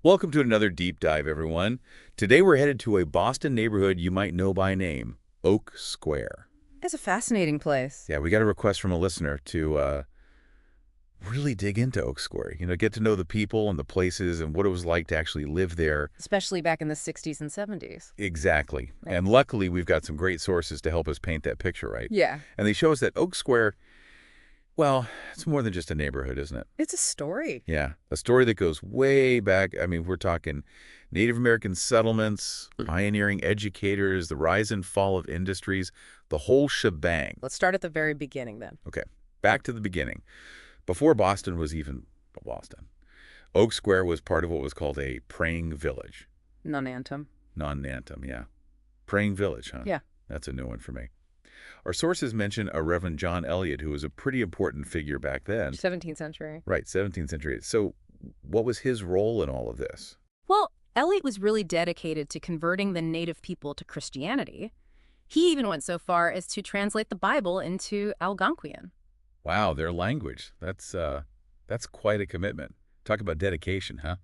Welcome to another deep dive, everyone. Today we're headed to a Boston neighborhood you might know by name, Oak Square. It's a fascinating place. Yeah, we got a request from a listener to really dig into Oak Square. Get to know the people and the places and what it was like to actually live there. Especially back in the 60s and 70s. Exactly. Nice. And luckily, we've got some great sources to help us paint that picture, right? Yeah. And they show us that Oak Square, well, it's more than just a neighborhood, isn't it? It's a story. Yeah, a story that goes way back. I mean, we're talking Native American settlements, pioneering educators, the rise and fall of industries, the whole shebang. Let's start at the very beginning then. Okay, back to the beginning. Before Boston was even Boston, Oak Square was part of what was called a praying village. Non-anthem. Non-anthem, yeah. Praying village, huh? Yeah. That's a new one for me. Our sources mention a Reverend John Eliot, who was a pretty important figure back then. 17th century. Right, 17th century. So what was his role in all of this? Well, Eliot was really dedicated to converting the native people to Christianity. He even went so far as to translate the Bible into Algonquian. Wow, their language. That's quite a commitment. Talk about dedication, huh?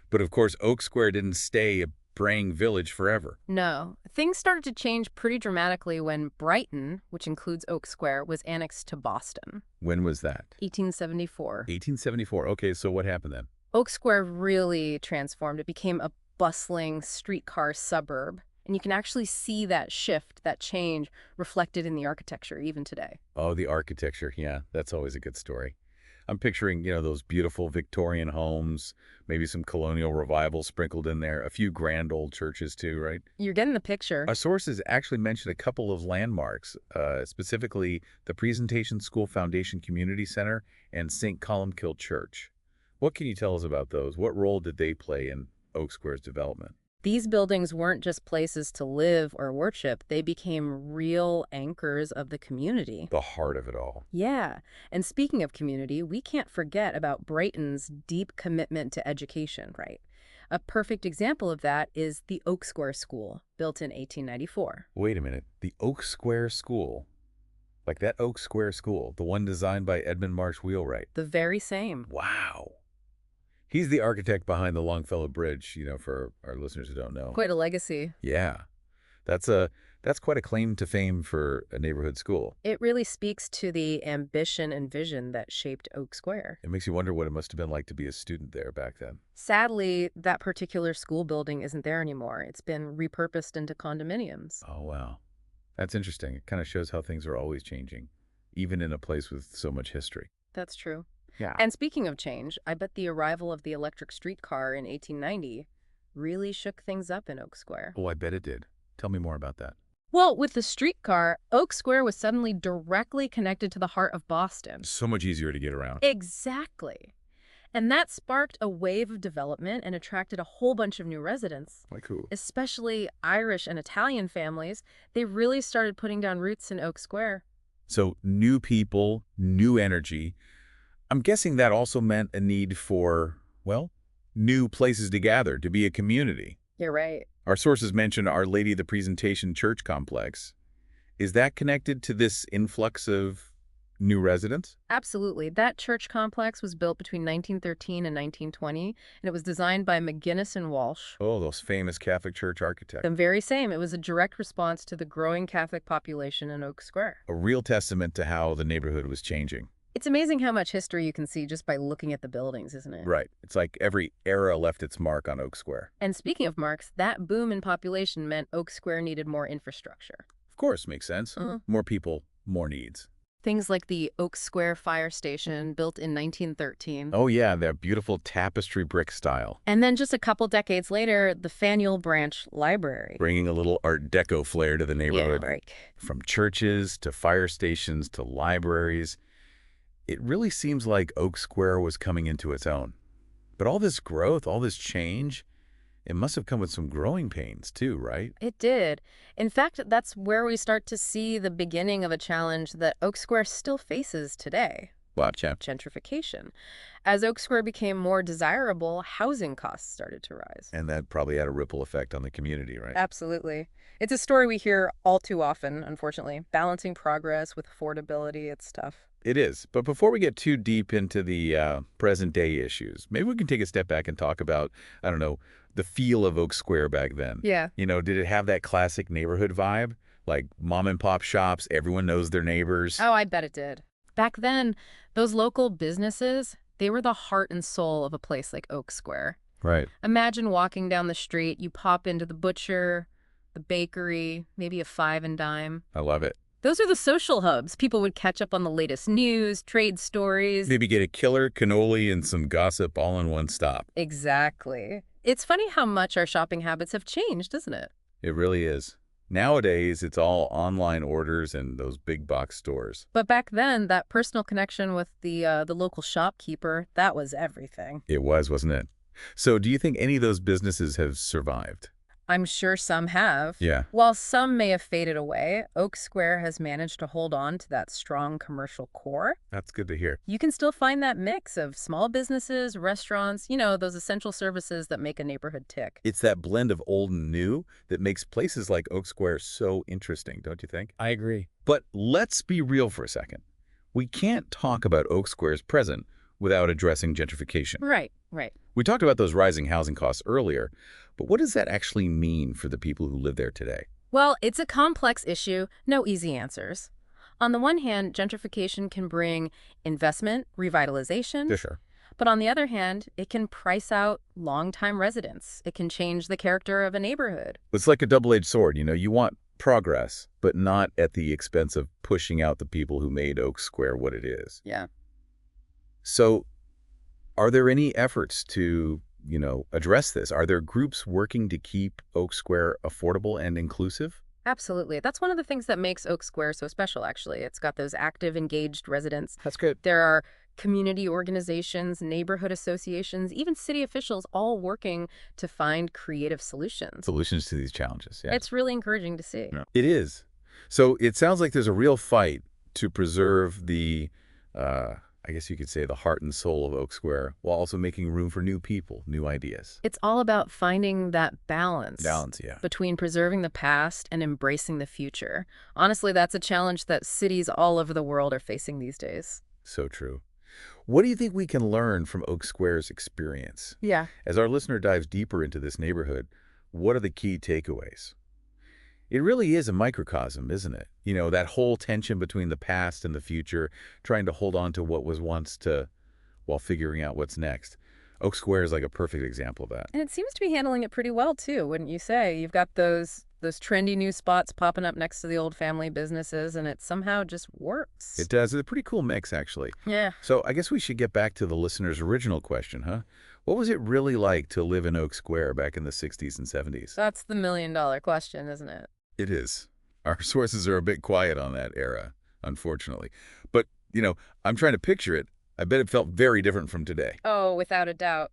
But of course, Oak Square didn't stay a praying village forever. No, things started to change pretty dramatically when Brighton, which includes Oak Square, was annexed to Boston. When was that? 1874. 1874. Okay, so what happened then? Oak Square really transformed. It became a bustling streetcar suburb. And you can actually see that shift, that change, reflected in the architecture even today. Oh, the architecture. Yeah, that's always a good story. I'm picturing, those beautiful Victorian homes, maybe some colonial revival sprinkled in there, a few grand old churches too, right? You're getting the picture. Our sources actually mentioned a couple of landmarks, specifically the Presentation School Foundation Community Center and St. Columkill Church. What can you tell us about those? What role did they play in Oak Square's development? These buildings weren't just places to live or worship. They became real anchors of the community. The heart of it all. Yeah. And speaking of community, we can't forget about Brighton's deep commitment to education, right? A perfect example of that is the Oak Square School, built in 1894. Wait a minute. The Oak Square School. Like that Oak Square School, the one designed by Edmund Marsh Wheelwright. The very same. Wow. He's the architect behind the Longfellow Bridge, for our listeners who don't know. Quite a legacy. Yeah. That's quite a claim to fame for a neighborhood school. It really speaks to the ambition and vision that shaped Oak Square. It makes you wonder what it must have been like to be a student there back then. Sadly, that particular school building isn't there anymore. It's been repurposed into condominiums. Oh, wow. That's interesting. It kind of shows how things are always changing, even in a place with so much history. That's true. Yeah. And speaking of change, I bet the arrival of the electric streetcar in 1890 really shook things up in Oak Square. Oh, I bet it did. Tell me more about that. Well, with the streetcar, Oak Square was suddenly directly connected to the heart of Boston. So much easier to get around. Exactly. And that sparked a wave of development and attracted a whole bunch of new residents. Like who? Especially Irish and Italian families. They really started putting down roots in Oak Square. So new people, new energy. I'm guessing that also meant a need for, well, new places to gather, to be a community. You're right. Our sources mention Our Lady of the Presentation Church complex. Is that connected to this influx of new residents? Absolutely. That church complex was built between 1913 and 1920, and it was designed by McGinnis and Walsh. Oh, those famous Catholic Church architects. The very same. It was a direct response to the growing Catholic population in Oak Square. A real testament to how the neighborhood was changing. It's amazing how much history you can see just by looking at the buildings, isn't it? Right. It's like every era left its mark on Oak Square. And speaking of marks, that boom in population meant Oak Square needed more infrastructure. Of course, makes sense. More people, more needs. Things like the Oak Square Fire Station, built in 1913. Oh yeah, that beautiful tapestry brick style. And then just a couple decades later, the Faneuil Branch Library. Bringing a little Art Deco flair to the neighborhood. Yeah, right. From churches to fire stations to libraries. It really seems like Oak Square was coming into its own. But all this growth, all this change, it must have come with some growing pains too, right? It did. In fact, that's where we start to see the beginning of a challenge that Oak Square still faces today. Gotcha. gentrification. As Oak Square became more desirable, housing costs started to rise. And that probably had a ripple effect on the community, right? Absolutely. It's a story we hear all too often, unfortunately. Balancing progress with affordability, it's tough. It is. But before we get too deep into the present day issues, maybe we can take a step back and talk about, I don't know, the feel of Oak Square back then. Yeah. Did it have that classic neighborhood vibe? Like mom and pop shops, everyone knows their neighbors. Oh, I bet it did. Back then, those local businesses, they were the heart and soul of a place like Oak Square. Right. Imagine walking down the street, you pop into the butcher, the bakery, maybe a five and dime. I love it. Those are the social hubs. People would catch up on the latest news, trade stories. Maybe get a killer cannoli and some gossip all in one stop. Exactly. It's funny how much our shopping habits have changed, isn't it? It really is. Nowadays, it's all online orders and those big box stores. But back then, that personal connection with the local shopkeeper, that was everything. It was, wasn't it? So do you think any of those businesses have survived? I'm sure some have. Yeah. While some may have faded away, Oak Square has managed to hold on to that strong commercial core. That's good to hear. You can still find that mix of small businesses, restaurants, those essential services that make a neighborhood tick. It's that blend of old and new that makes places like Oak Square so interesting, don't you think? I agree. But let's be real for a second. We can't talk about Oak Square's present without addressing gentrification. Right, right. We talked about those rising housing costs earlier, but what does that actually mean for the people who live there today? Well, it's a complex issue, no easy answers. On the one hand, gentrification can bring investment, revitalization. Sure. But on the other hand, it can price out longtime residents. It can change the character of a neighborhood. It's like a double-edged sword. You want progress, but not at the expense of pushing out the people who made Oak Square what it is. Yeah. So are there any efforts to, address this? Are there groups working to keep Oak Square affordable and inclusive? Absolutely. That's one of the things that makes Oak Square so special, actually. It's got those active, engaged residents. That's good. There are community organizations, neighborhood associations, even city officials all working to find creative solutions. Solutions to these challenges, yeah. It's really encouraging to see. Yeah. It is. So it sounds like there's a real fight to preserve the, I guess you could say, the heart and soul of Oak Square, while also making room for new people, new ideas. It's all about finding that balance. Balance, yeah. Between preserving the past and embracing the future. Honestly, that's a challenge that cities all over the world are facing these days. So true. What do you think we can learn from Oak Square's experience? Yeah. As our listener dives deeper into this neighborhood, what are the key takeaways? It really is a microcosm, isn't it? That whole tension between the past and the future, trying to hold on to what was once while figuring out what's next. Oak Square is like a perfect example of that. And it seems to be handling it pretty well, too, wouldn't you say? You've got those trendy new spots popping up next to the old family businesses, and it somehow just works. It does. It's a pretty cool mix, actually. Yeah. So I guess we should get back to the listener's original question, huh? What was it really like to live in Oak Square back in the 60s and 70s? That's the million-dollar question, isn't it? It is. Our sources are a bit quiet on that era, unfortunately. But, I'm trying to picture it. I bet it felt very different from today. Oh, without a doubt.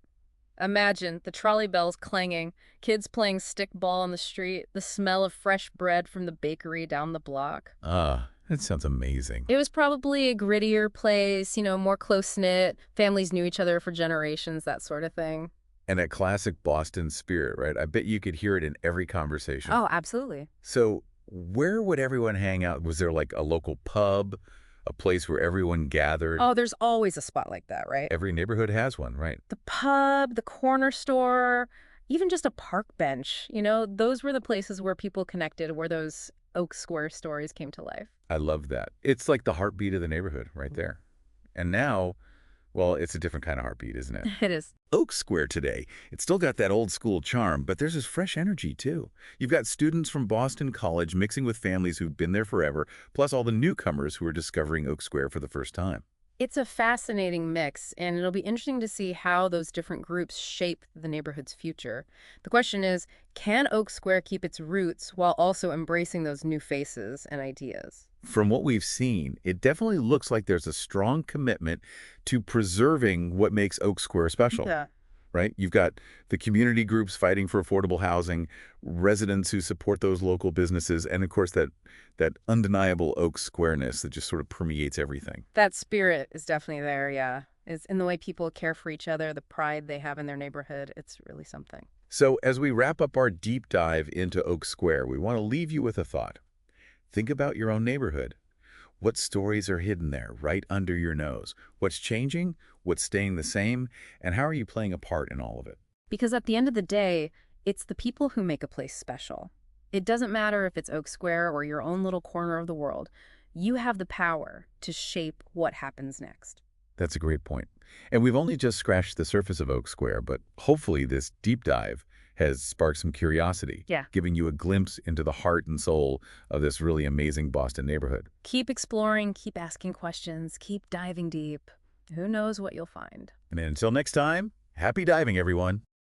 Imagine the trolley bells clanging, kids playing stickball on the street, the smell of fresh bread from the bakery down the block. Ah, that sounds amazing. It was probably a grittier place, more close-knit. Families knew each other for generations, that sort of thing. And that classic Boston spirit, right? I bet you could hear it in every conversation. Oh, absolutely. So where would everyone hang out? Was there like a local pub, a place where everyone gathered? Oh, there's always a spot like that, right? Every neighborhood has one, right? The pub, the corner store, even just a park bench. Those were the places where people connected, where those Oak Square stories came to life. I love that. It's like the heartbeat of the neighborhood right there. And now, well, it's a different kind of heartbeat, isn't it? It is. Oak Square today, it's still got that old school charm, but there's this fresh energy too. You've got students from Boston College mixing with families who've been there forever, plus all the newcomers who are discovering Oak Square for the first time. It's a fascinating mix, and it'll be interesting to see how those different groups shape the neighborhood's future. The question is, can Oak Square keep its roots while also embracing those new faces and ideas? From what we've seen, it definitely looks like there's a strong commitment to preserving what makes Oak Square special. Yeah. right? You've got the community groups fighting for affordable housing, residents who support those local businesses, and of course that undeniable Oak Squareness that just sort of permeates everything. That spirit is definitely there, yeah. It's in the way people care for each other, the pride they have in their neighborhood. It's really something. So as we wrap up our deep dive into Oak Square, we want to leave you with a thought. Think about your own neighborhood. What stories are hidden there, right under your nose? What's changing? What's staying the same? And how are you playing a part in all of it? Because at the end of the day, it's the people who make a place special. It doesn't matter if it's Oak Square or your own little corner of the world. You have the power to shape what happens next. That's a great point. And we've only just scratched the surface of Oak Square, but hopefully this deep dive has sparked some curiosity, Yeah. giving you a glimpse into the heart and soul of this really amazing Boston neighborhood. Keep exploring, keep asking questions, keep diving deep. Who knows what you'll find? And until next time, happy diving, everyone.